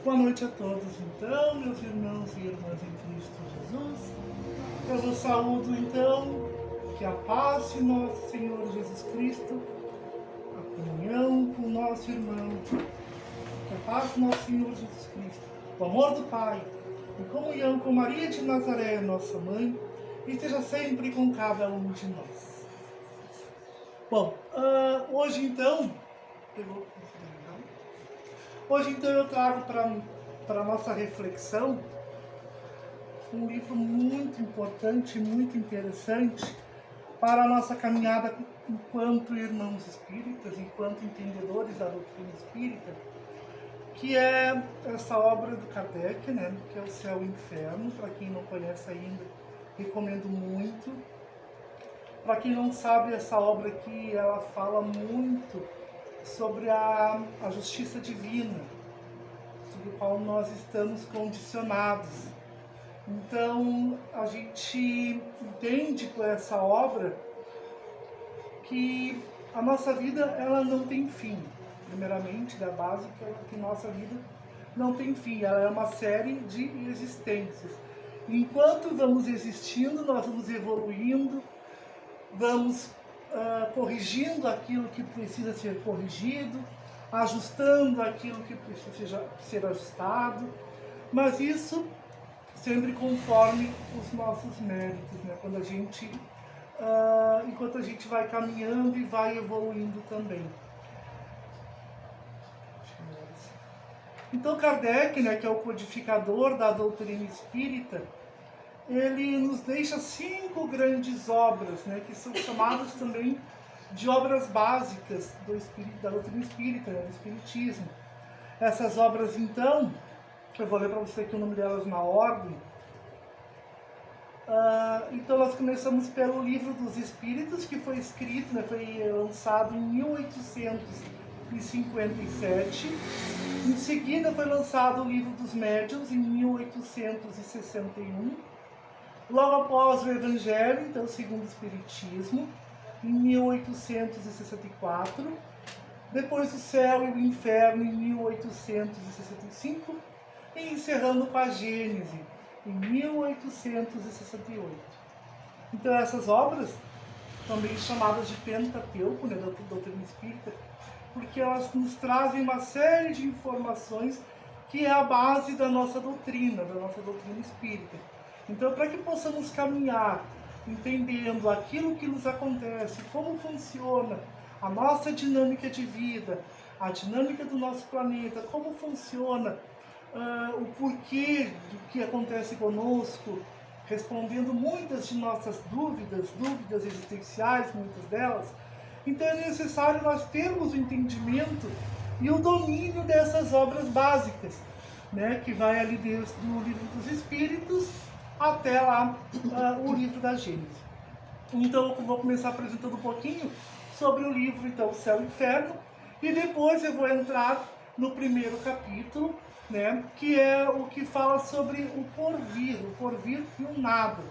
Boa noite a todos, então, meus irmãos e irmãs em Cristo Jesus. Eu vos saúdo, então, que a paz de nosso Senhor Jesus Cristo, a comunhão com o nosso irmão, que a paz do nosso Senhor Jesus Cristo, o amor do Pai, em comunhão com Maria de Nazaré, nossa mãe, esteja sempre com cada um de nós. Bom, hoje então eu trago para a nossa reflexão um livro muito importante, muito interessante para a nossa caminhada enquanto irmãos espíritas, enquanto entendedores da doutrina espírita, que é essa obra do Kardec, né, que é o Céu e o Inferno. Para quem não conhece ainda, recomendo muito. Para quem não sabe, essa obra aqui, ela fala muito sobre a justiça divina, sobre a qual nós estamos condicionados. Então, a gente entende por essa obra que a nossa vida, ela não tem fim. Primeiramente, da base, que nossa vida não tem fim. Ela é uma série de existências. Enquanto vamos existindo, nós vamos evoluindo, vamos corrigindo aquilo que precisa ser corrigido, ajustando aquilo que precisa ser ajustado, mas isso sempre conforme os nossos méritos, né? Enquanto a gente vai caminhando e vai evoluindo também. Então Kardec, né, que é o codificador da doutrina espírita, ele nos deixa 5 grandes obras, né, que são chamadas também de obras básicas da doutrina espírita, né, do espiritismo. Essas obras, então, eu vou ler para você aqui o nome delas na ordem. Então nós começamos pelo Livro dos Espíritos, que foi escrito, né, foi lançado em 1857. Em seguida foi lançado o Livro dos Médiuns, em 1861. Logo após o Evangelho, então, segundo o Espiritismo, em 1864. Depois o Céu e o Inferno, em 1865. E encerrando com a Gênese, em 1868. Então, essas obras, também chamadas de Pentateuco, né, da doutrina espírita, porque elas nos trazem uma série de informações que é a base da nossa doutrina espírita. Então, para que possamos caminhar entendendo aquilo que nos acontece, como funciona a nossa dinâmica de vida, a dinâmica do nosso planeta, como funciona o porquê do que acontece conosco, respondendo muitas de nossas dúvidas existenciais, muitas delas. Então é necessário nós termos o entendimento e o domínio dessas obras básicas, né, que vai ali desde o Livro dos Espíritos até lá o Livro da Gênese. Então eu vou começar apresentando um pouquinho sobre o livro, então, Céu e Inferno, e depois eu vou entrar no primeiro capítulo, né, que é o que fala sobre o porvir e o nada.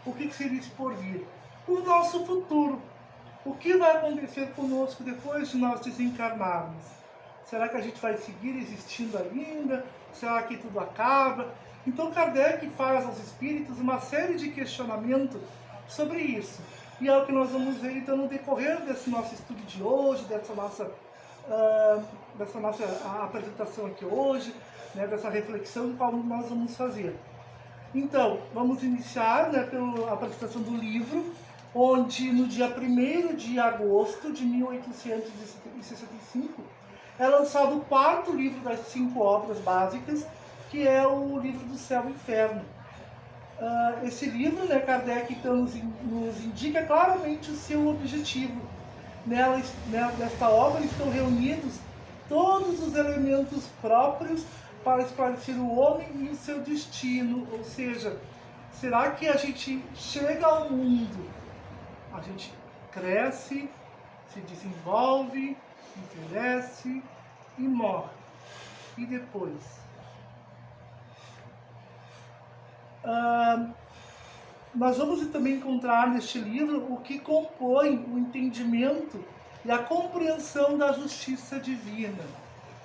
O que seria esse porvir? O nosso futuro. O que vai acontecer conosco depois de nós desencarnarmos? Será que a gente vai seguir existindo ainda? Será que tudo acaba? Então Kardec faz aos espíritos uma série de questionamentos sobre isso. E é o que nós vamos ver então no decorrer desse nosso estudo de hoje, dessa nossa apresentação aqui hoje, né, dessa reflexão que nós vamos fazer. Então, vamos iniciar, né, pela apresentação do livro, onde no dia 1º de agosto de 1865 é lançado o 4º livro das 5 obras básicas, que é o livro do Céu e Inferno. Esse livro, né, Kardec então, nos indica claramente o seu objetivo. Nesta obra estão reunidos todos os elementos próprios para esclarecer o homem e o seu destino. Ou seja, será que a gente chega ao mundo, a gente cresce, se desenvolve, envelhece e morre? E depois? Nós vamos também encontrar neste livro o que compõe o entendimento e a compreensão da justiça divina.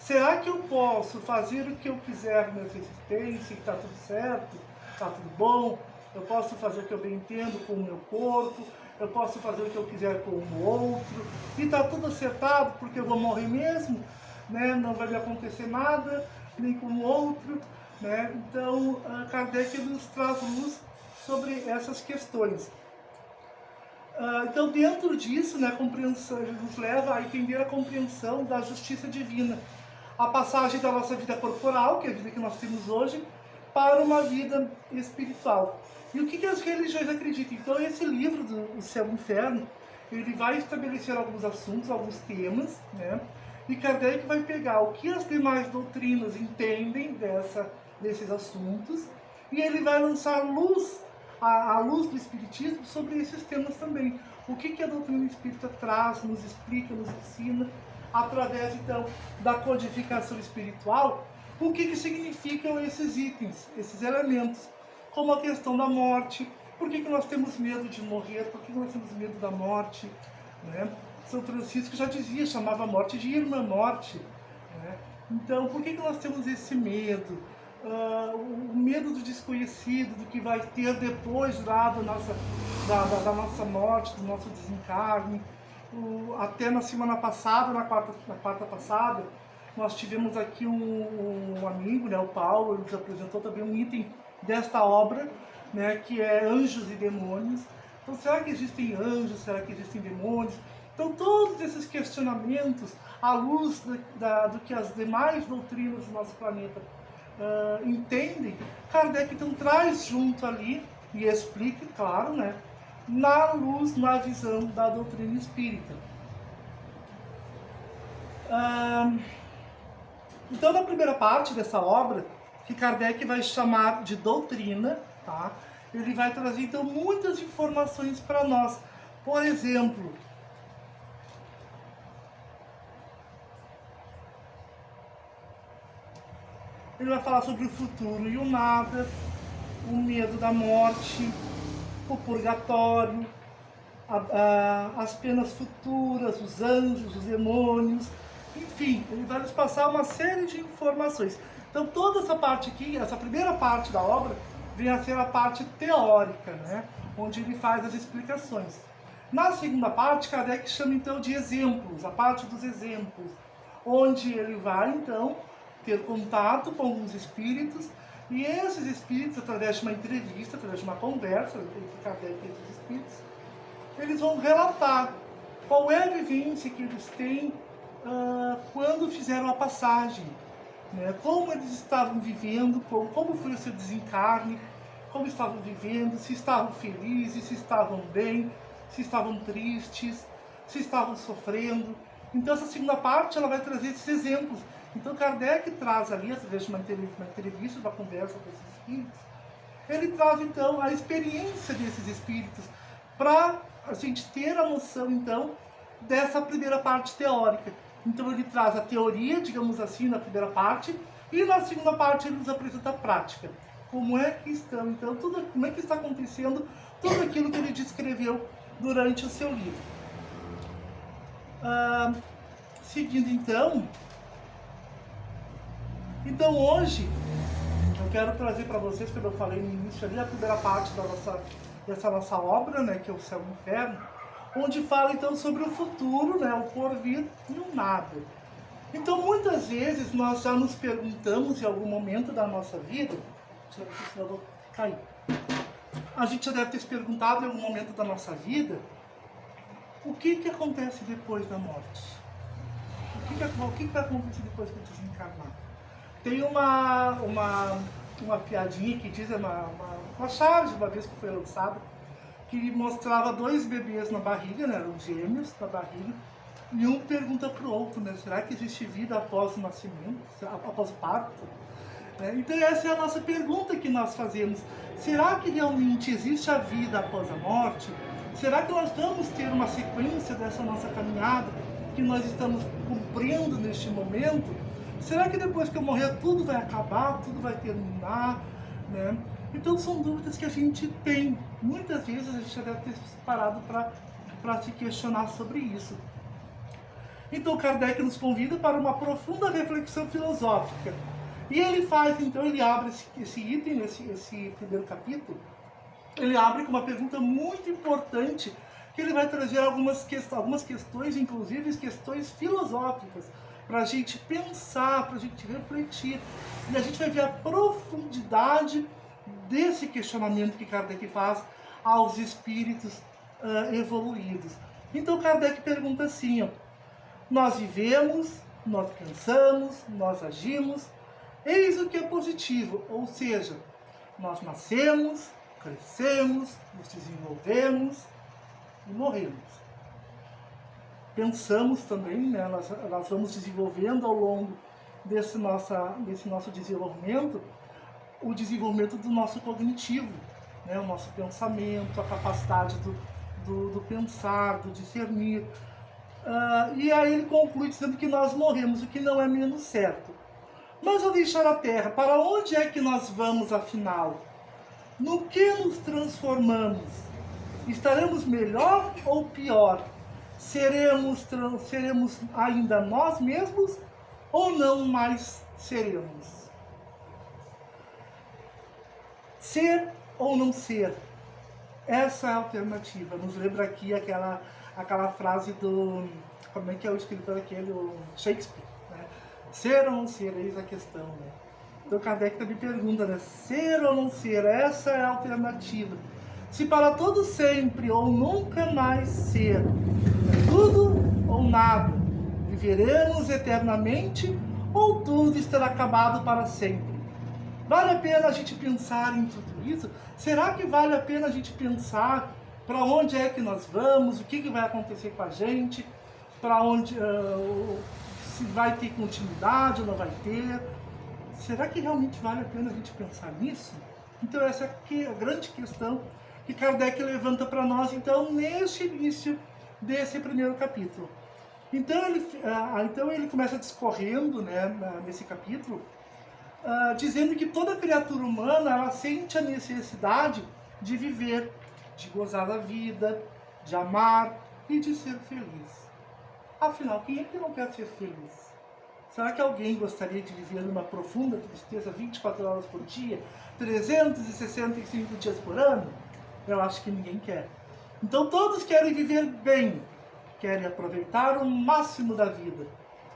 Será que eu posso fazer o que eu quiser na minha existência e está tudo certo, está tudo bom? Eu posso fazer o que eu bem entendo com o meu corpo, eu posso fazer o que eu quiser com o outro, e está tudo acertado porque eu vou morrer mesmo, né? Não vai me acontecer nada, nem com o outro, né? Então, Kardec nos traz luz sobre essas questões. Então, dentro disso, né, a compreensão, ele nos leva a entender a compreensão da justiça divina, a passagem da nossa vida corporal, que é a vida que nós temos hoje, para uma vida espiritual. E o que as religiões acreditam? Então, esse livro do Céu e Inferno, ele vai estabelecer alguns assuntos, alguns temas, né? E Kardec vai pegar o que as demais doutrinas entendem desses assuntos, e ele vai lançar luz, a luz do Espiritismo sobre esses temas também. O que a doutrina espírita traz, nos explica, nos ensina, através, então, da codificação espiritual, o que significam esses itens, esses elementos, como a questão da morte. Por que nós temos medo de morrer? Por que nós temos medo da morte? Né? São Francisco já dizia, chamava a morte de irmã morte. Né? Então, por que nós temos esse medo? O medo do desconhecido, do que vai ter depois lá da nossa morte, do nosso desencarne. Até na semana passada, na quarta passada, nós tivemos aqui um amigo, né, o Paulo, ele nos apresentou também um item desta obra, né, que é Anjos e Demônios. Então, será que existem anjos? Será que existem demônios? Então, todos esses questionamentos, à luz do que as demais doutrinas do nosso planeta entendem, Kardec então traz junto ali e explica, claro, né, na luz, na visão da doutrina espírita. Então, na primeira parte dessa obra, que Kardec vai chamar de doutrina, tá? Ele vai trazer então muitas informações para nós. Por exemplo, ele vai falar sobre o futuro e o nada, o medo da morte, o purgatório, as penas futuras, os anjos, os demônios, enfim, ele vai nos passar uma série de informações. Então, toda essa parte aqui, essa primeira parte da obra, vem a ser a parte teórica, né? Onde ele faz as explicações. Na segunda parte, Kardec chama então de exemplos, a parte dos exemplos, onde ele vai então ter contato com alguns espíritos, e esses espíritos, através de uma entrevista, através de uma conversa entre Kardec e esses espíritos, eles vão relatar qual é a vivência que eles têm quando fizeram a passagem, né? Como eles estavam vivendo, como foi o seu desencarne, como estavam vivendo, se estavam felizes, se estavam bem, se estavam tristes, se estavam sofrendo. Então, essa segunda parte ela vai trazer esses exemplos. Então, Kardec traz ali, através de uma entrevista, uma conversa com esses espíritos, ele traz então a experiência desses espíritos para a gente ter a noção então dessa primeira parte teórica. Então, ele traz a teoria, digamos assim, na primeira parte, e na segunda parte ele nos apresenta a prática. Como é que estão, então, como é que está acontecendo tudo aquilo que ele descreveu durante o seu livro. Seguindo então hoje eu quero trazer para vocês, como eu falei no início ali, a primeira parte dessa nossa obra, né, que é o Céu e o Inferno, onde fala então sobre o futuro, né, o porvir e o nada. Então, muitas vezes nós já nos perguntamos em algum momento da nossa vida, senão eu vou cair. A gente já deve ter se perguntado em algum momento da nossa vida o que acontece depois da morte. O que vai acontecer depois que eu desencarnar? Tem uma piadinha que diz, uma charge, uma vez que foi lançada, que mostrava dois bebês na barriga, né, eram gêmeos na barriga, e um pergunta para o outro, né, será que existe vida após o nascimento, após o parto? Então essa é a nossa pergunta que nós fazemos. Será que realmente existe a vida após a morte? Será que nós vamos ter uma sequência dessa nossa caminhada que nós estamos cumprindo neste momento? Será que depois que eu morrer tudo vai acabar, tudo vai terminar? Né? Então são dúvidas que a gente tem. Muitas vezes a gente já deve ter parado para se questionar sobre isso. Então Kardec nos convida para uma profunda reflexão filosófica. E ele faz, então, ele abre esse item, esse primeiro capítulo, ele abre com uma pergunta muito importante, que ele vai trazer algumas questões, inclusive questões filosóficas, para a gente pensar, para a gente refletir. E a gente vai ver a profundidade desse questionamento que Kardec faz aos espíritos evoluídos. Então Kardec pergunta assim, ó, nós vivemos, nós pensamos, nós agimos, eis o que é positivo, ou seja, nós nascemos, crescemos, nos desenvolvemos e morremos. Pensamos também, né, nós vamos desenvolvendo ao longo desse nosso desenvolvimento, o desenvolvimento do nosso cognitivo, né, o nosso pensamento, a capacidade do pensar, do discernir. E aí ele conclui dizendo que nós morremos, o que não é menos certo. Mas ao deixar a Terra, para onde é que nós vamos afinal? No que nos transformamos? Estaremos melhor ou pior? Seremos ainda nós mesmos ou não mais seremos? Ser ou não ser? Essa é a alternativa. Nos lembra aqui aquela frase do... Como é que é o escritor aquele? O Shakespeare. Né? Ser ou não ser? Eis a questão. Né? Então Kardec também pergunta, né? Ser ou não ser? Essa é a alternativa. Se para todo sempre ou nunca mais ser, tudo ou nada, viveremos eternamente ou tudo estará acabado para sempre? Vale a pena a gente pensar em tudo isso? Será que vale a pena a gente pensar para onde é que nós vamos, o que vai acontecer com a gente, para onde, se vai ter continuidade ou não vai ter? Será que realmente vale a pena a gente pensar nisso? Então essa aqui é a grande questão que Kardec levanta para nós, então, neste início desse primeiro capítulo. Então ele começa discorrendo, né, nesse capítulo, dizendo que toda criatura humana ela sente a necessidade de viver, de gozar da vida, de amar e de ser feliz. Afinal, quem é que não quer ser feliz? Será que alguém gostaria de viver numa profunda tristeza 24 horas por dia, 365 dias por ano? Eu acho que ninguém quer. Então todos querem viver bem, querem aproveitar o máximo da vida.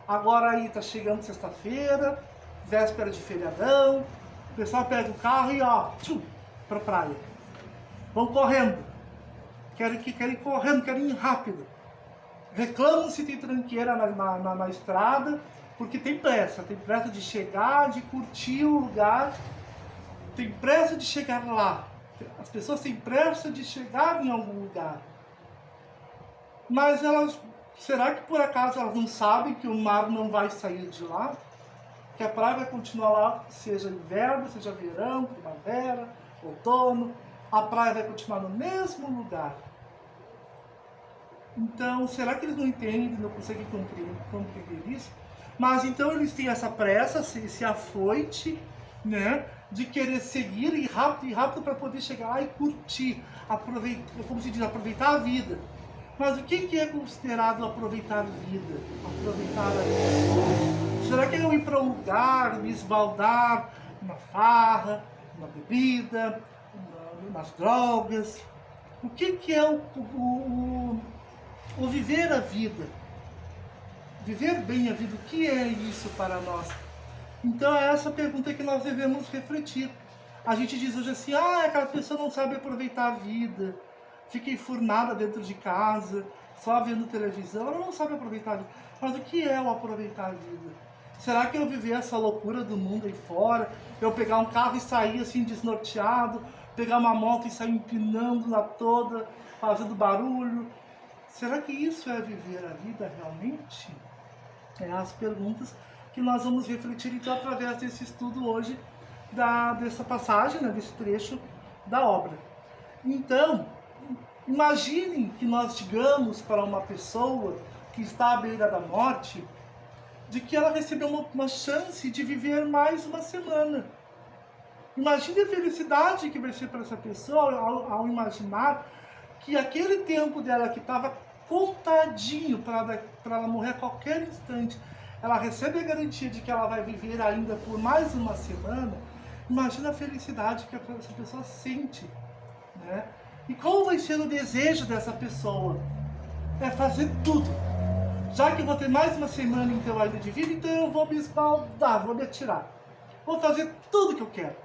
Agora aí está chegando sexta-feira, véspera de feriadão, o pessoal pega o carro e ó, para a praia. Vão correndo. Querem ir correndo, querem ir rápido. Reclamam se tem tranqueira na estrada, porque tem pressa de chegar, de curtir o lugar, tem pressa de chegar lá. As pessoas têm pressa de chegar em algum lugar. Mas será que por acaso elas não sabem que o mar não vai sair de lá? Que a praia vai continuar lá, seja inverno, seja verão, primavera, outono, a praia vai continuar no mesmo lugar. Então, será que eles não entendem, não conseguem compreender isso? Mas então eles têm essa pressa, esse afoite, né, de querer seguir e rápido para poder chegar lá e curtir, aproveitar, como se diz, aproveitar a vida. Mas o que é considerado aproveitar a vida? Aproveitar a vida? Será que é eu ir para um lugar, me esbaldar numa farra, numa bebida, nas drogas? O que é o viver a vida? Viver bem a vida, o que é isso para nós? Então é essa pergunta que nós devemos refletir. A gente diz hoje assim, aquela pessoa não sabe aproveitar a vida, fica enfurnada dentro de casa, só vendo televisão, ela não sabe aproveitar a vida. Mas o que é o aproveitar a vida? Será que eu viver essa loucura do mundo aí fora, eu pegar um carro e sair assim desnorteado, pegar uma moto e sair empinando na toda, fazendo barulho? Será que isso é viver a vida realmente? É as perguntas que nós vamos refletir então através desse estudo hoje, dessa passagem, né, desse trecho da obra. Então, imaginem que nós digamos para uma pessoa que está à beira da morte, de que ela recebeu uma chance de viver mais uma semana. Imagine a felicidade que vai ser para essa pessoa ao imaginar que aquele tempo dela que estava contadinho para ela morrer a qualquer instante, ela recebe a garantia de que ela vai viver ainda por mais uma semana, imagina a felicidade que essa pessoa sente, né? E qual vai ser o desejo dessa pessoa? É fazer tudo. Já que eu vou ter mais uma semana então ainda de vida, então eu vou me esbaldar, vou me atirar. Vou fazer tudo que eu quero.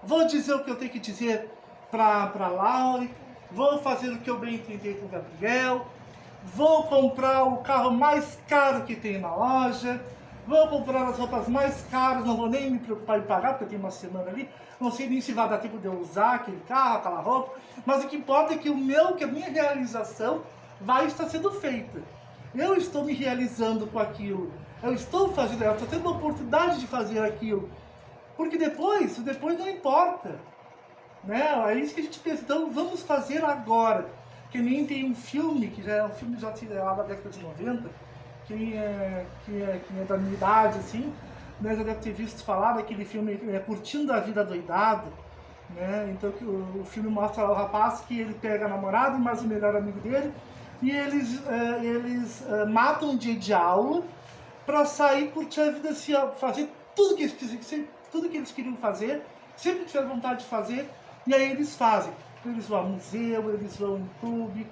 Vou dizer o que eu tenho que dizer para Laure, vou fazer o que eu bem entender com o Gabriel, vou comprar o carro mais caro que tem na loja, vou comprar as roupas mais caras, não vou nem me preocupar em pagar, porque eu tenho uma semana ali, não sei nem se vai dar tempo de eu usar aquele carro, aquela roupa, mas o que importa é que a minha realização vai estar sendo feita. Eu estou me realizando com aquilo, eu estou tendo a oportunidade de fazer aquilo, porque depois não importa, né? É isso que a gente pensa, então vamos fazer agora. Que nem tem um filme, que já é um filme já lá da década de 90, quem é da minha idade, assim, né, já deve ter visto falar daquele filme Curtindo a Vida Doidado, né? Então o filme mostra o rapaz que ele pega a namorada e mais o melhor amigo dele, e eles matam um dia de aula para sair curtir a vida, assim, fazer tudo que eles queriam fazer, sempre que tiveram vontade de fazer, e aí eles fazem. Eles vão a museu, eles vão em clube,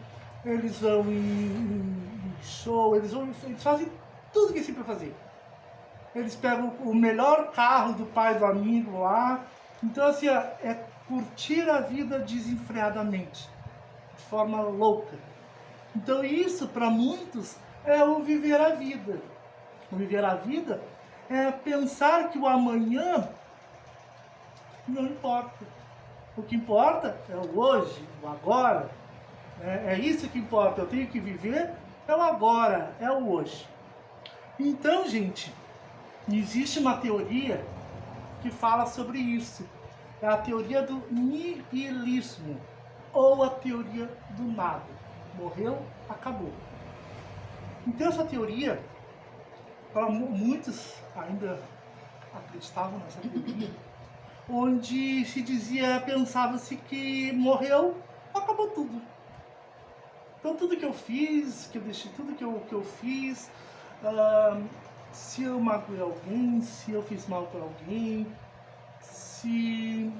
eles vão em show, eles fazem tudo que é sempre fazer. Eles pegam o melhor carro do pai do amigo lá. Então, assim, é curtir a vida desenfreadamente, de forma louca. Então, isso, para muitos, é o viver a vida. O viver a vida é pensar que o amanhã não importa. O que importa é o hoje, o agora. É isso que importa. Eu tenho que viver é o agora, é o hoje. Então, gente, existe uma teoria que fala sobre isso. É a teoria do nihilismo, ou a teoria do nada. Morreu, acabou. Então, essa teoria, para muitos ainda acreditavam nessa teoria, onde se dizia, pensava-se que morreu, acabou tudo. Então tudo que eu fiz, tudo que eu fiz, se eu magoei alguém, se eu fiz mal para alguém, se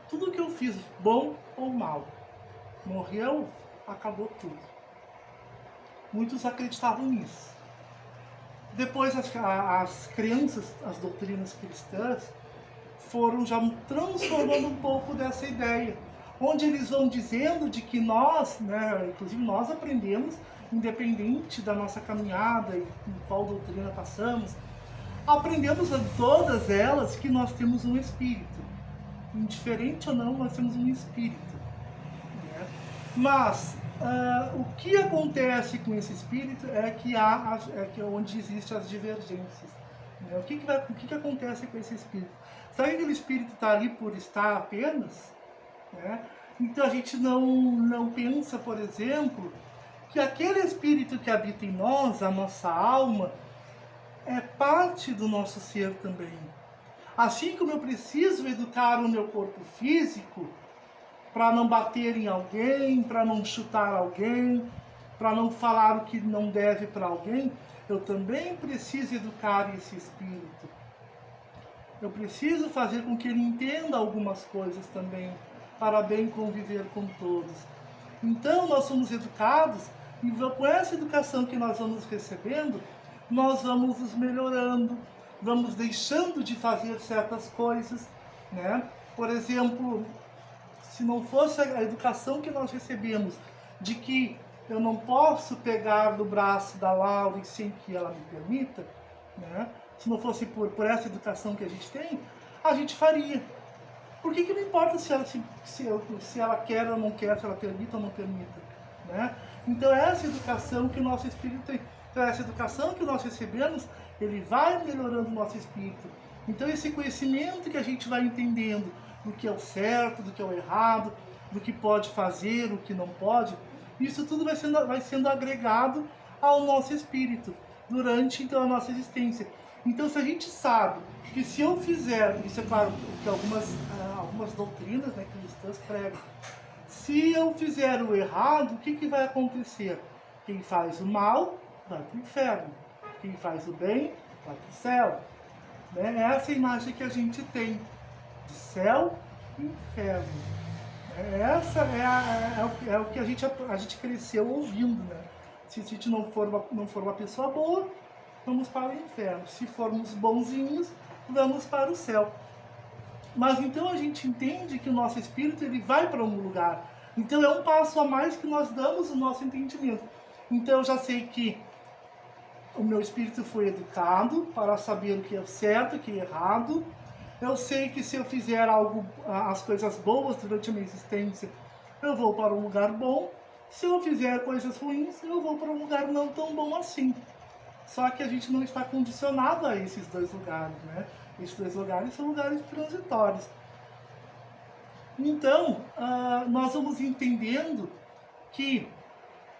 tudo que eu fiz, bom ou mal, morreu, acabou tudo. Muitos acreditavam nisso. Depois as crenças, as doutrinas cristãs, foram já transformando um pouco dessa ideia, onde eles vão dizendo de que nós, né, inclusive nós aprendemos, independente da nossa caminhada e em qual doutrina passamos, aprendemos em todas elas que nós temos um espírito. Indiferente ou não, nós temos um espírito, né? Mas o que acontece com esse espírito é que é onde existem as divergências, né? O que acontece com esse espírito? Será que aquele espírito está ali por estar apenas? Né? Então a gente não pensa, por exemplo, que aquele espírito que habita em nós, a nossa alma, é parte do nosso ser também. Assim como eu preciso educar o meu corpo físico para não bater em alguém, para não chutar alguém, para não falar o que não deve para alguém, eu também preciso educar esse espírito. Eu preciso fazer com que ele entenda algumas coisas também, para bem conviver com todos. Então, nós somos educados, e com essa educação que nós vamos recebendo, nós vamos nos melhorando, vamos deixando de fazer certas coisas, né? Por exemplo, se não fosse a educação que nós recebemos, de que eu não posso pegar no braço da Laura sem que ela me permita, né? Se não fosse por essa educação que a gente tem, a gente faria. Por que não importa se ela quer ou não quer, se ela permite ou não permita, né? Então essa educação que o nosso espírito tem, então essa educação que nós recebemos, ele vai melhorando o nosso espírito. Então esse conhecimento que a gente vai entendendo do que é o certo, do que é o errado, do que pode fazer, o que não pode, isso tudo vai sendo agregado ao nosso espírito durante então a nossa existência. Então, se a gente sabe que se eu fizer, isso é claro que algumas doutrinas, né, cristãs pregam, se eu fizer o errado, o que vai acontecer? Quem faz o mal vai para o inferno. Quem faz o bem vai para o céu. Né? Essa é a imagem que a gente tem de céu e inferno. Essa é o que a gente cresceu ouvindo. Né? Se a gente não for uma pessoa boa, vamos para o inferno. Se formos bonzinhos, vamos para o céu. Mas então a gente entende que o nosso espírito ele vai para um lugar. Então é um passo a mais que nós damos no nosso entendimento. Então eu já sei que o meu espírito foi educado para saber o que é certo, o que é errado. Eu sei que se eu fizer as coisas boas durante a minha existência, eu vou para um lugar bom. Se eu fizer coisas ruins, eu vou para um lugar não tão bom assim. Só que a gente não está condicionado a esses dois lugares, né? Esses dois lugares são lugares transitórios. Então, nós vamos entendendo que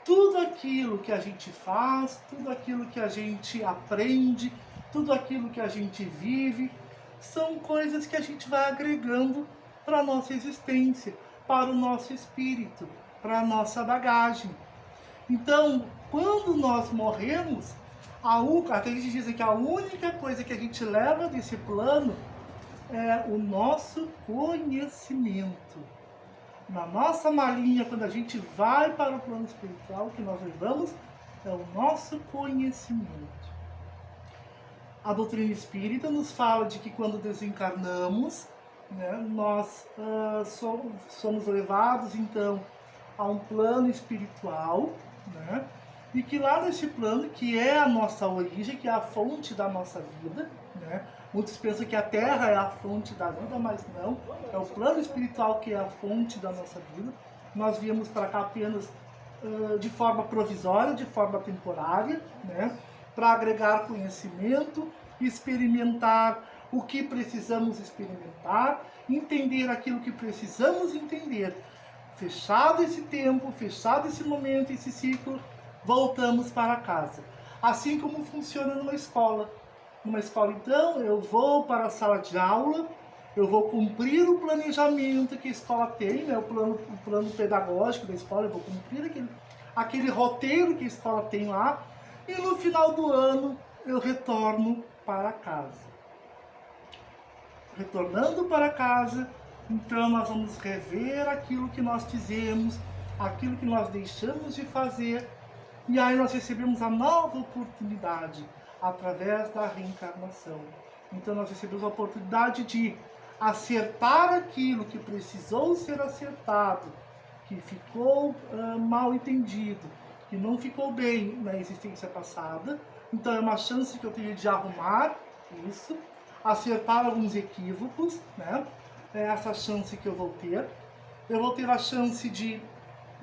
tudo aquilo que a gente faz, tudo aquilo que a gente aprende, tudo aquilo que a gente vive, são coisas que a gente vai agregando para a nossa existência, para o nosso espírito, para a nossa bagagem. Então, quando nós morremos, até a gente diz que a única coisa que a gente leva desse plano é o nosso conhecimento. Na nossa malinha, quando a gente vai para o plano espiritual, o que nós levamos é o nosso conhecimento. A doutrina espírita nos fala de que quando desencarnamos, né, nós somos levados então a um plano espiritual, né, e que lá nesse plano, que é a nossa origem, que é a fonte da nossa vida, né, muitos pensam que a Terra é a fonte da vida, mas não, é o plano espiritual que é a fonte da nossa vida. Nós viemos para cá apenas de forma provisória, de forma temporária, né, para agregar conhecimento, experimentar o que precisamos experimentar, entender aquilo que precisamos entender. Fechado esse tempo, fechado esse momento, esse ciclo, voltamos para casa. Assim como funciona numa escola. Numa escola, então, eu vou para a sala de aula, eu vou cumprir o planejamento que a escola tem, né, o plano pedagógico da escola, eu vou cumprir aquele roteiro que a escola tem lá, e no final do ano eu retorno para casa. Retornando para casa, então nós vamos rever aquilo que nós fizemos, aquilo que nós deixamos de fazer, e aí nós recebemos a nova oportunidade através da reencarnação. Então nós recebemos a oportunidade de acertar aquilo que precisou ser acertado, que ficou mal entendido, que não ficou bem na existência passada. Então é uma chance que eu tenho de arrumar isso, acertar alguns equívocos, né? É essa chance que eu vou ter. Eu vou ter a chance de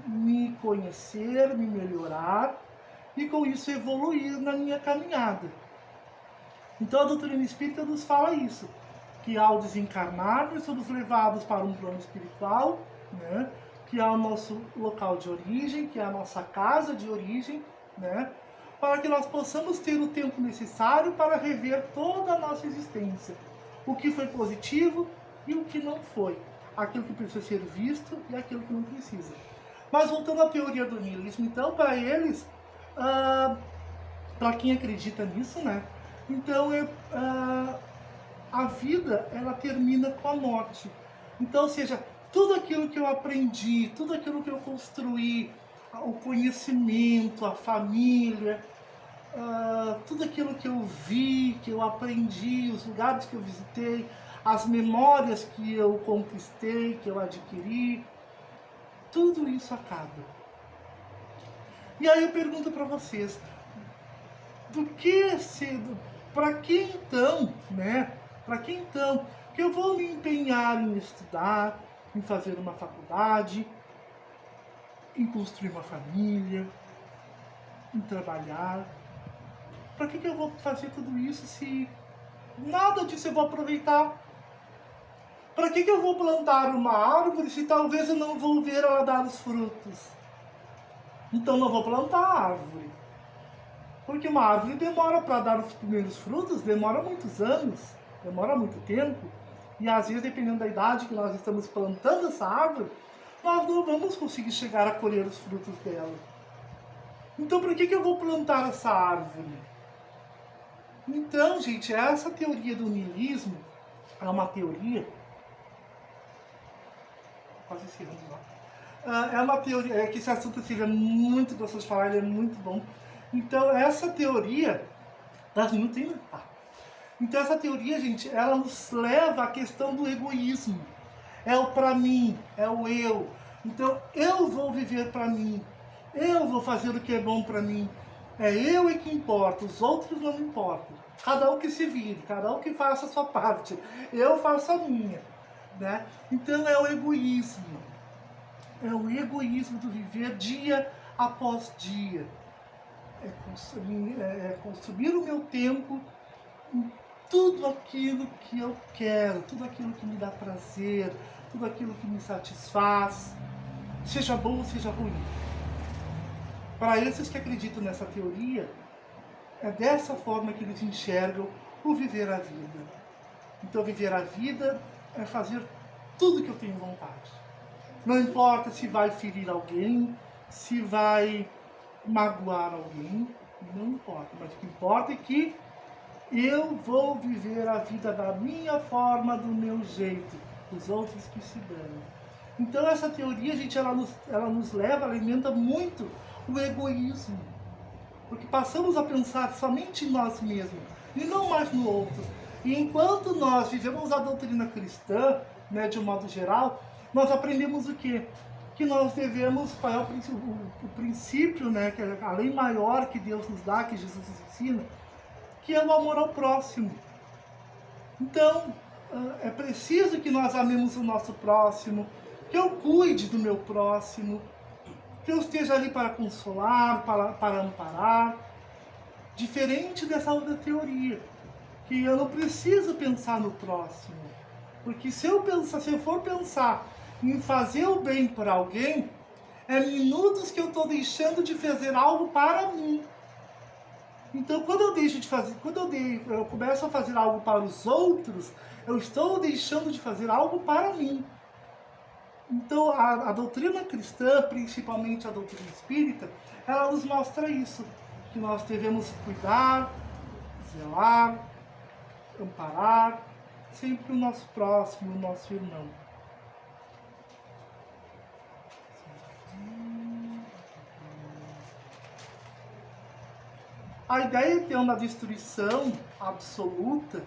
me conhecer, me melhorar e com isso evoluir na minha caminhada. Então a doutrina espírita nos fala isso, que ao desencarnar nós somos levados para um plano espiritual, né? Que é o nosso local de origem, que é a nossa casa de origem, né? Para que nós possamos ter o tempo necessário para rever toda a nossa existência. O que foi positivo e o que não foi. Aquilo que precisa ser visto e aquilo que não precisa. Mas voltando à teoria do niilismo, então, para eles, para quem acredita nisso, né? Então, a vida, ela termina com a morte. Então, ou seja, tudo aquilo que eu aprendi, tudo aquilo que eu construí, o conhecimento, a família, tudo aquilo que eu vi, que eu aprendi, os lugares que eu visitei, as memórias que eu conquistei, que eu adquiri, tudo isso acaba. E aí eu pergunto para vocês, para que então, né? Para que então que eu vou me empenhar em estudar, em fazer uma faculdade, em construir uma família, em trabalhar? Para que eu vou fazer tudo isso se nada disso eu vou aproveitar? Para que eu vou plantar uma árvore se talvez eu não vou ver ela dar os frutos? Então não vou plantar a árvore. Porque uma árvore demora para dar os primeiros frutos, demora muitos anos, demora muito tempo. E às vezes, dependendo da idade que nós estamos plantando essa árvore, nós não vamos conseguir chegar a colher os frutos dela. Então, por que eu vou plantar essa árvore? Então, gente, essa teoria do niilismo é uma teoria... Quase encerrando lá. É uma teoria... que esse assunto seja muito gostoso de falar, ele é muito bom. Então, essa teoria... 10 minutos ainda? Tá. Então, essa teoria, gente, ela nos leva à questão do egoísmo. É o pra mim, é o eu. Então, eu vou viver pra mim. Eu vou fazer o que é bom pra mim. É eu é que importa, os outros não importam. Cada um que se vire, cada um que faça a sua parte. Eu faço a minha. Né? Então, é o egoísmo. É o egoísmo do viver dia após dia. É consumir o meu tempo em tudo aquilo que eu quero, tudo aquilo que me dá prazer, tudo aquilo que me satisfaz, seja bom ou seja ruim. Para esses que acreditam nessa teoria, é dessa forma que eles enxergam o viver a vida. Então, viver a vida é fazer tudo que eu tenho vontade. Não importa se vai ferir alguém, se vai magoar alguém, não importa. Mas o que importa é que eu vou viver a vida da minha forma, do meu jeito, os outros que se dão. Então essa teoria, gente, ela nos leva, alimenta muito o egoísmo. Porque passamos a pensar somente em nós mesmos e não mais no outro. E enquanto nós vivemos a doutrina cristã, né, de um modo geral, nós aprendemos o quê? Que nós devemos, qual é o princípio, né, que é a lei maior que Deus nos dá, que Jesus nos ensina, que é o amor ao próximo. Então, é preciso que nós amemos o nosso próximo, que eu cuide do meu próximo, que eu esteja ali para consolar, para amparar. Diferente dessa outra teoria, que eu não preciso pensar no próximo. Porque se eu for pensar em fazer o bem para alguém, é minutos que eu estou deixando de fazer algo para mim. Então, quando eu deixo de fazer, eu começo a fazer algo para os outros, eu estou deixando de fazer algo para mim. Então, a doutrina cristã, principalmente a doutrina espírita, ela nos mostra isso, que nós devemos cuidar, zelar, amparar sempre o nosso próximo, o nosso irmão. A ideia então da destruição absoluta,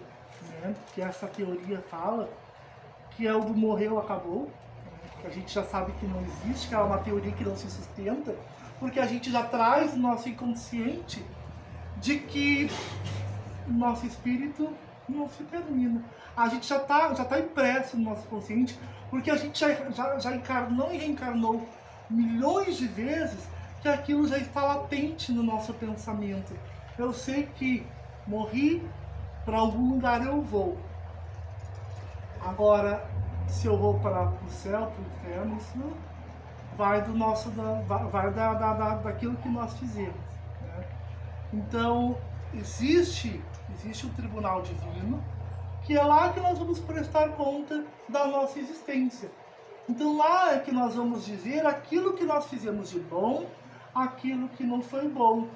né, que essa teoria fala, que é o do morreu, acabou, que a gente já sabe que não existe, que é uma teoria que não se sustenta, porque a gente já traz no nosso inconsciente de que o nosso espírito não se termina. A gente já tá impresso no nosso consciente, porque a gente já encarnou e reencarnou milhões de vezes, que aquilo já está latente no nosso pensamento. Eu sei que morri, para algum lugar eu vou. Agora, se eu vou para o céu, para o inferno, isso vai daquilo que nós fizemos. Né? Então, existe o tribunal divino, que é lá que nós vamos prestar conta da nossa existência. Então lá é que nós vamos dizer aquilo que nós fizemos de bom, aquilo que não foi bom.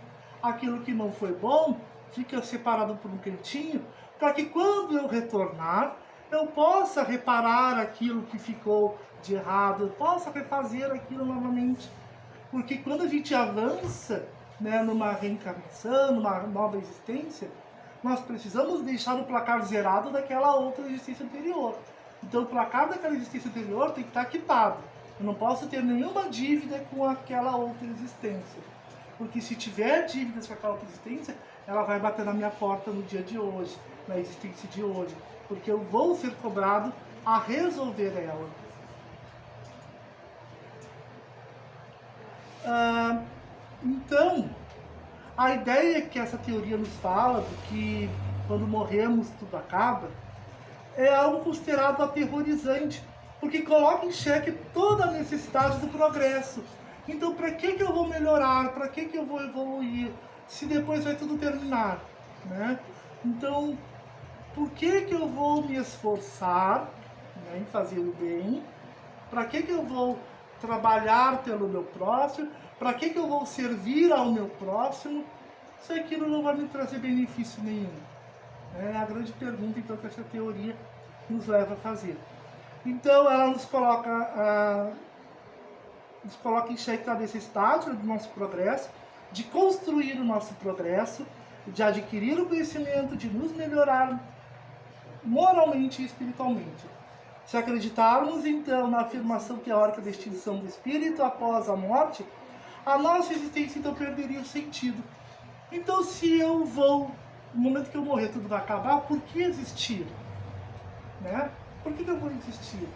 Aquilo que não foi bom fica separado por um cantinho, para que quando eu retornar, eu possa reparar aquilo que ficou de errado, eu possa refazer aquilo novamente. Porque quando a gente avança, né, numa reencarnação, numa nova existência, nós precisamos deixar o placar zerado daquela outra existência anterior. Então o placar daquela existência anterior tem que estar quitado. Eu não posso ter nenhuma dívida com aquela outra existência. Porque se tiver dívidas com aquela outra existência, ela vai bater na minha porta no dia de hoje, na existência de hoje. Porque eu vou ser cobrado a resolver ela. Então, a ideia que essa teoria nos fala, de que quando morremos tudo acaba, é algo considerado aterrorizante, porque coloca em xeque toda a necessidade do progresso. Então, para que eu vou melhorar? Para que eu vou evoluir? Se depois vai tudo terminar, né? Então, por que eu vou me esforçar, né, em fazer o bem? Para que eu vou trabalhar pelo meu próximo? Para que eu vou servir ao meu próximo se aquilo não vai me trazer benefício nenhum? É a grande pergunta, então, que essa teoria nos leva a fazer. Então, ela nos coloca em xeque a necessidade do nosso progresso, de construir o nosso progresso, de adquirir o conhecimento, de nos melhorar moralmente e espiritualmente. Se acreditarmos, então, na afirmação teórica da extinção do espírito após a morte, a nossa existência, então, perderia o sentido. Então, se eu vou, no momento que eu morrer, tudo vai acabar, por que existir? Né? Por que eu vou existir?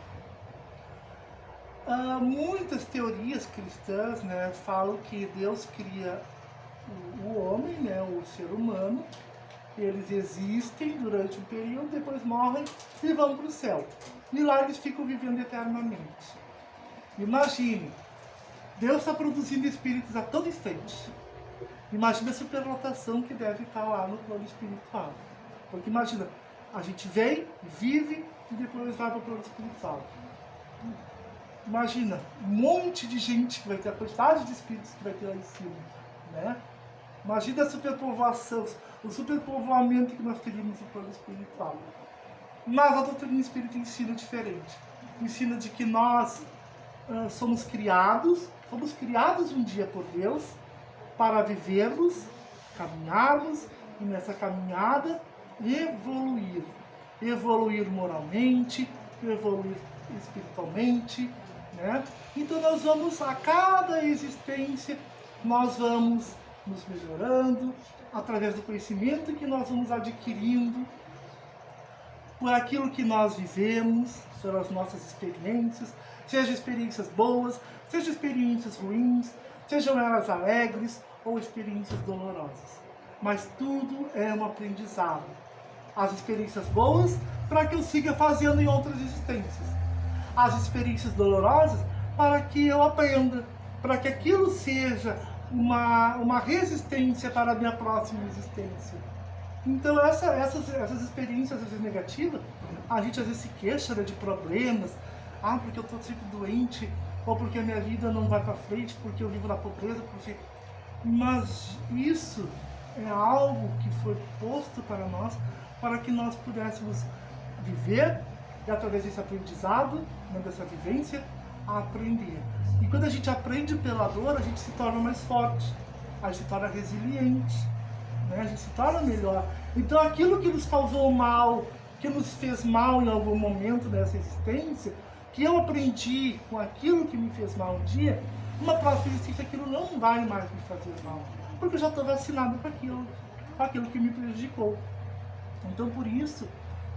Muitas teorias cristãs, né, falam que Deus cria o homem, né, o ser humano, eles existem durante um período, depois morrem e vão para o céu. E lá eles ficam vivendo eternamente. Imagine, Deus está produzindo espíritos a todo instante. Imagina a superlotação que deve estar lá no plano espiritual. Porque imagina, a gente vem, vive e depois vai para o plano espiritual. Imagina, um monte de gente que vai ter, a quantidade de espíritos que vai ter lá em cima, né? Imagina a superpovoação, o superpovoamento que nós teríamos no plano espiritual. Mas a doutrina espírita ensina diferente. Ensina de que nós fomos criados um dia por Deus para vivermos, caminharmos e nessa caminhada evoluir moralmente, evoluir espiritualmente, né? Então nós vamos, a cada existência, nós vamos nos melhorando através do conhecimento que nós vamos adquirindo por aquilo que nós vivemos, pelas nossas experiências, seja experiências boas, seja experiências ruins, sejam elas alegres ou experiências dolorosas. Mas tudo é um aprendizado. As experiências boas para que eu siga fazendo em outras existências. As experiências dolorosas para que eu aprenda, para que aquilo seja uma resistência para a minha próxima existência. Então essas experiências às vezes negativas, a gente às vezes se queixa, né, de problemas, porque eu estou sempre doente, ou porque a minha vida não vai para frente, porque eu vivo na pobreza, porque... Mas isso é algo que foi posto para nós, para que nós pudéssemos viver, e através desse aprendizado, né, dessa vivência, aprender. E quando a gente aprende pela dor, a gente se torna mais forte, a gente se torna resiliente, né? A gente se torna melhor. Então aquilo que nos causou mal, que nos fez mal em algum momento dessa existência, que eu aprendi com aquilo que me fez mal um dia, numa próxima existência aquilo não vai mais me fazer mal, porque eu já estou vacinado com aquilo que me prejudicou. Então por isso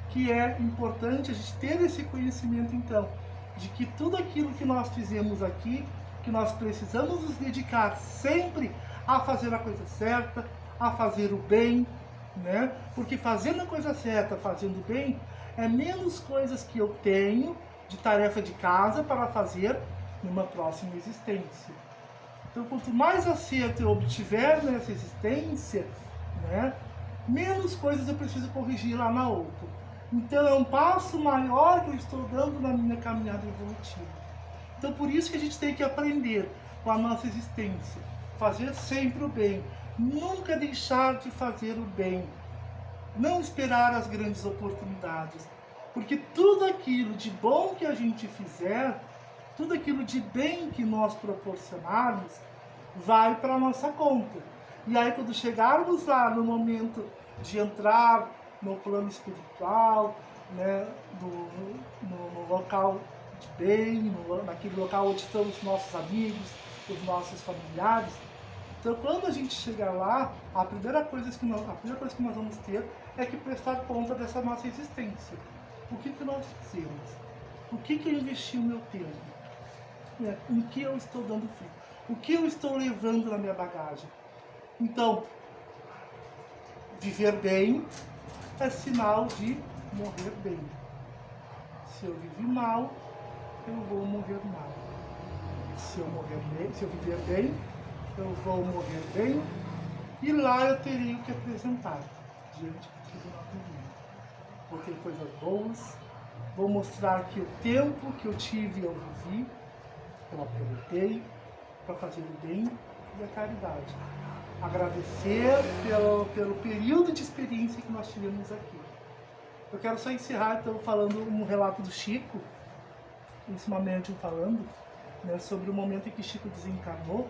que é importante a gente ter esse conhecimento, então, de que tudo aquilo que nós fizemos aqui, que nós precisamos nos dedicar sempre a fazer a coisa certa, a fazer o bem, né? Porque fazendo a coisa certa, fazendo o bem, é menos coisas que eu tenho de tarefa de casa para fazer numa próxima existência. Então, quanto mais acerto eu obtiver nessa existência, né, menos coisas eu preciso corrigir lá na outra. Então, é um passo maior que eu estou dando na minha caminhada evolutiva. Então, por isso que a gente tem que aprender com a nossa existência, fazer sempre o bem, nunca deixar de fazer o bem, não esperar as grandes oportunidades, porque tudo aquilo de bom que a gente fizer, tudo aquilo de bem que nós proporcionarmos, vai para a nossa conta. E aí, quando chegarmos lá no momento de entrar no plano espiritual, né, no local de bem, naquele local onde estão os nossos amigos, os nossos familiares. Então, quando a gente chegar lá, a primeira coisa que nós vamos ter é que prestar conta dessa nossa existência. O que nós fizemos? O que eu investi o meu tempo? Em que eu estou dando fim? O que eu estou levando na minha bagagem? Então, viver bem é sinal de morrer bem. Se eu vivi mal, eu vou morrer mal. Se eu viver bem, eu vou morrer bem, e lá eu terei o que apresentar diante do tribunal divino. Vou ter coisas boas, vou mostrar que o tempo que eu tive eu vivi, Eu aproveitei para fazer o bem e a caridade. Agradecer pelo período de experiência que nós tivemos aqui. Eu quero só encerrar então falando um relato do Chico, esse médium falando, né, sobre o momento em que Chico desencarnou.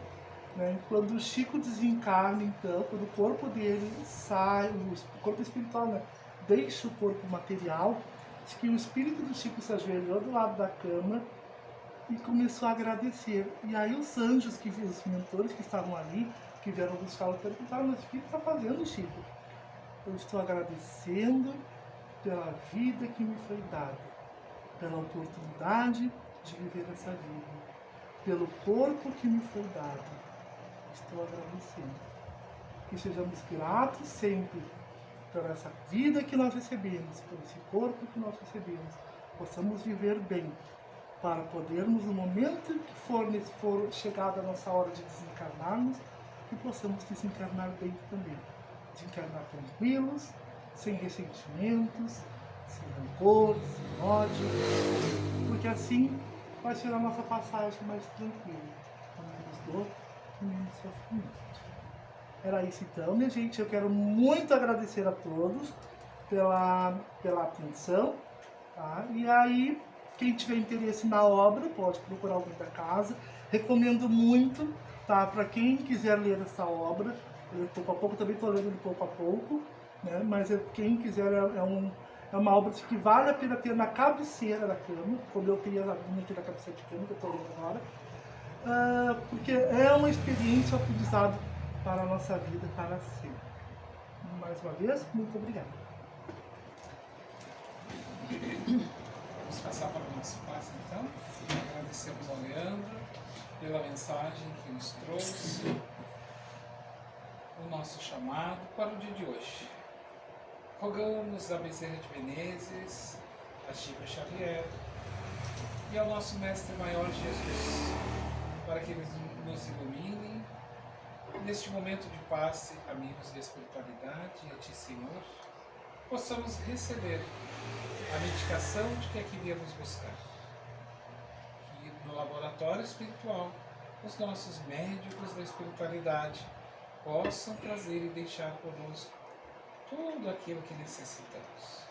Né, quando o Chico desencarna, então, quando o corpo dele sai, o corpo espiritual, né, deixa o corpo material, diz que o espírito do Chico se ajoelhou do lado da cama e começou a agradecer. E aí os anjos, os mentores que estavam ali, que vieram buscar, perguntaram: mas o que está fazendo, Chico? Eu estou agradecendo pela vida que me foi dada, pela oportunidade de viver essa vida, pelo corpo que me foi dado. Estou agradecendo. Que sejamos gratos sempre por essa vida que nós recebemos, por esse corpo que nós recebemos. Possamos viver bem, para podermos, no momento que for chegada a nossa hora de desencarnarmos, que possamos desencarnar bem também. Desencarnar tranquilos, sem ressentimentos, sem rancor, sem ódio, porque assim vai ser a nossa passagem mais tranquila, com menos dor e menos sofrimento. Era isso então, minha gente. Eu quero muito agradecer a todos pela atenção, tá? E aí, quem tiver interesse na obra, pode procurar alguém da casa. Recomendo muito, tá? Para quem quiser ler essa obra, eu, pouco a pouco, também estou lendo pouco a pouco, né? Mas quem quiser, é uma obra que vale a pena ter na cabeceira da cama, como eu tenho a minha aqui na cabeceira de cama, que eu estou lendo agora, porque é uma experiência, um aprendizado para a nossa vida, para sempre. Mais uma vez, muito obrigado. Vamos passar para o nosso passo então. Agradecemos ao Leandro pela mensagem que nos trouxe, o nosso chamado para o dia de hoje. Rogamos a Bezerra de Menezes, a Chico Xavier e ao nosso Mestre Maior Jesus, para que eles nos iluminem neste momento de passe, amigos da espiritualidade, e a Ti, Senhor, possamos receber a medicação de que aqui viemos buscar. Que no laboratório espiritual, os nossos médicos da espiritualidade possam trazer e deixar conosco tudo aquilo que necessitamos.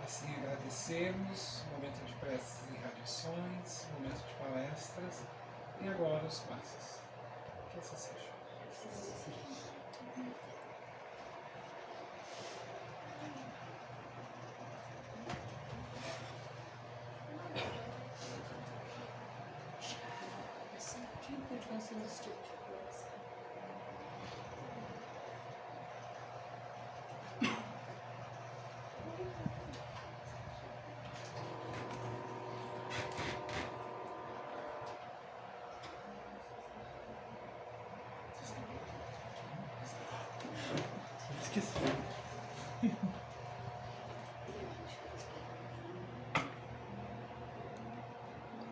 Assim agradecemos o momento de preces e radiações, o momento de palestras e agora os passos. Que assim seja. Esqueci.